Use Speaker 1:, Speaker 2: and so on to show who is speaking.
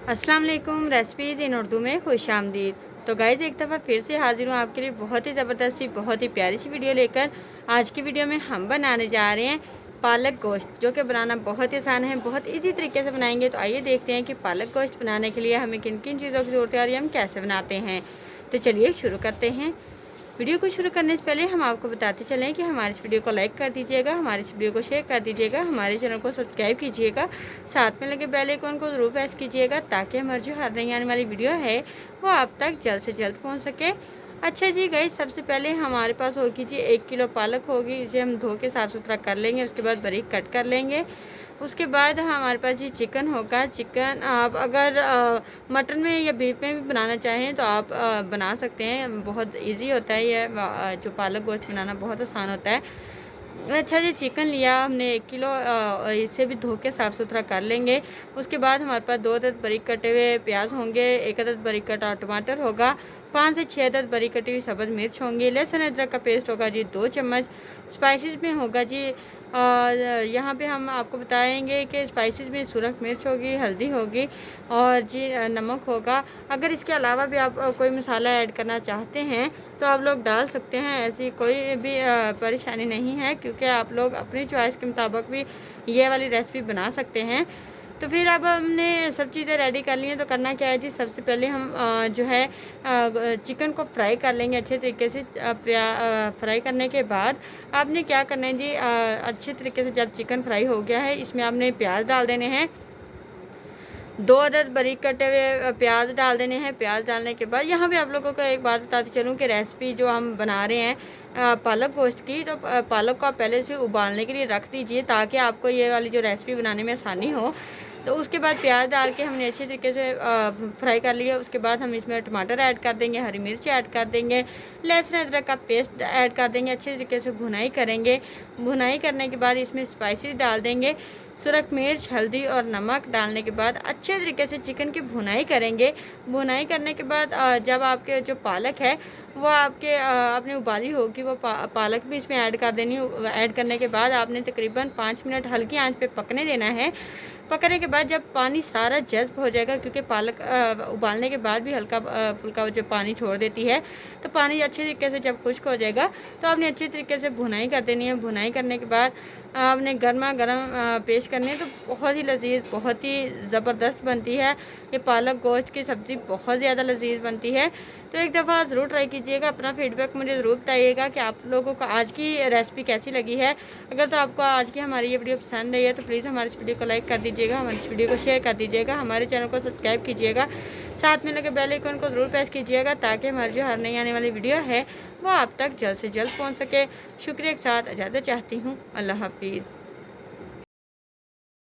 Speaker 1: अस्सलाम वालेकुम। रेसिपीज़ इन उर्दू में खुशामदीद। तो गाइज़ एक दफ़ा फिर से हाजिर हूँ आपके लिए बहुत ही ज़बरदस्त सी बहुत ही प्यारी सी वीडियो लेकर। आज की वीडियो में हम बनाने जा रहे हैं पालक गोश्त, जो कि बनाना बहुत ही आसान है, बहुत इजी तरीके से बनाएंगे। तो आइए देखते हैं कि पालक गोश्त बनाने के लिए हमें किन किन चीज़ों की ज़रूरत है और ये हम कैसे बनाते हैं। तो चलिए शुरू करते हैं। वीडियो को शुरू करने से पहले हम आपको बताते चलें कि हमारे इस वीडियो को लाइक कर दीजिएगा, हमारे इस वीडियो को शेयर कर दीजिएगा, हमारे चैनल को सब्सक्राइब कीजिएगा, साथ में लगे बेल आइकन को ज़रूर प्रेस कीजिएगा ताकि हमारी जो हर नई आने वाली वीडियो है वो आप तक जल्द से जल्द पहुंच सके। अच्छा जी गाइस, सबसे पहले हमारे पास होगी जी 1 किलो पालक होगी। इसे हम धो के साफ़ सुथरा कर लेंगे, उसके बाद बारीक कट कर लेंगे। उसके बाद हमारे पास जी चिकन होगा। चिकन आप अगर मटन में या बीफ में भी बनाना चाहें तो आप बना सकते हैं। बहुत इजी होता है ये जो पालक गोश्त बनाना बहुत आसान होता है। अच्छा जी, चिकन लिया हमने 1 किलो, इसे भी धो के साफ़ सुथरा कर लेंगे। उसके बाद हमारे पास 2 अदद बारीक कटे हुए प्याज होंगे, 1 अदद बारीक कटा टमाटर होगा, 5 से 6 अदद बारीक कटी हुई सब्ज़ मिर्च होंगी, लहसुन अदरक का पेस्ट होगा जी 2 चम्मच। स्पाइसेस में होगा जी यहाँ पे हम आपको बताएंगे कि स्पाइसेस में सुरख मिर्च होगी, हल्दी होगी और जी नमक होगा। अगर इसके अलावा भी आप कोई मसाला ऐड करना चाहते हैं तो आप लोग डाल सकते हैं, ऐसी कोई भी परेशानी नहीं है, क्योंकि आप लोग अपनी चॉइस के मुताबिक भी ये वाली रेसिपी बना सकते हैं। तो फिर अब हमने सब चीज़ें रेडी कर ली हैं। तो करना क्या है जी, सबसे पहले हम जो है चिकन को फ्राई कर लेंगे अच्छे तरीके से। फ्राई करने के बाद आपने क्या करना है जी, अच्छे तरीके से जब चिकन फ्राई हो गया है इसमें आपने प्याज डाल देने हैं। 2 अदद बारीक कटे हुए प्याज डाल देने हैं। प्याज डालने के बाद यहाँ पे आप लोगों को एक बात बताती चलूँ कि रेसिपी जो हम बना रहे हैं पालक गोश्त की, तो पालक को आप पहले से उबालने के लिए रख दीजिए ताकि आपको ये वाली जो रेसिपी बनाने में आसानी हो। तो उसके बाद प्याज डाल के हमने अच्छे तरीके से फ्राई कर लिया। उसके बाद हम इसमें टमाटर ऐड कर देंगे, हरी मिर्च ऐड कर देंगे, लहसुन अदरक का पेस्ट ऐड कर देंगे, अच्छे तरीके से भुनाई करेंगे। भुनाई करने के बाद इसमें स्पाइसेस डाल देंगे। सुरख मिर्च, हल्दी और नमक डालने के बाद अच्छे तरीके से चिकन की भुनाई करेंगे। भुनाई करने के बाद जब आपके जो पालक है वो आपने उबाली होगी, वो पालक भी इसमें ऐड कर देनी। ऐड करने के बाद आपने तकरीबन 5 मिनट हल्की आंच पे पकने देना है। पकने के बाद जब पानी सारा जज़्ब हो जाएगा, क्योंकि पालक उबालने के बाद भी हल्का फुल्का जो पानी छोड़ देती है, तो पानी अच्छे तरीके से जब खुश्क हो जाएगा तो आपने अच्छे तरीके से भुनाई कर देनी है। भुनाई करने के बाद आपने गर्मा गर्म पेश करनी है। तो बहुत ही लजीज, बहुत ही ज़बरदस्त बनती है ये पालक गोश्त की सब्ज़ी, बहुत ज़्यादा लजीज बनती है। तो एक दफ़ा ज़रूर ट्राई कीजिएगा। अपना फीडबैक मुझे ज़रूर बताइएगा कि आप लोगों को आज की रेसिपी कैसी लगी है। अगर तो आपको आज की हमारी ये वीडियो पसंद आई है तो प्लीज़ हमारे इस वीडियो को लाइक कर दीजिएगा, हमारे इस वीडियो को शेयर कर दीजिएगा, हमारे चैनल को सब्सक्राइब कीजिएगा, साथ में लगे बेल आइकन को ज़रूर प्रेस कीजिएगा ताकि हमारी जो हर नई आने वाली वीडियो है वो आप तक जल्द से जल्द पहुँच सके। शुक्रिया के साथ इजाज़त चाहती हूँ। अल्लाह हाफिज़।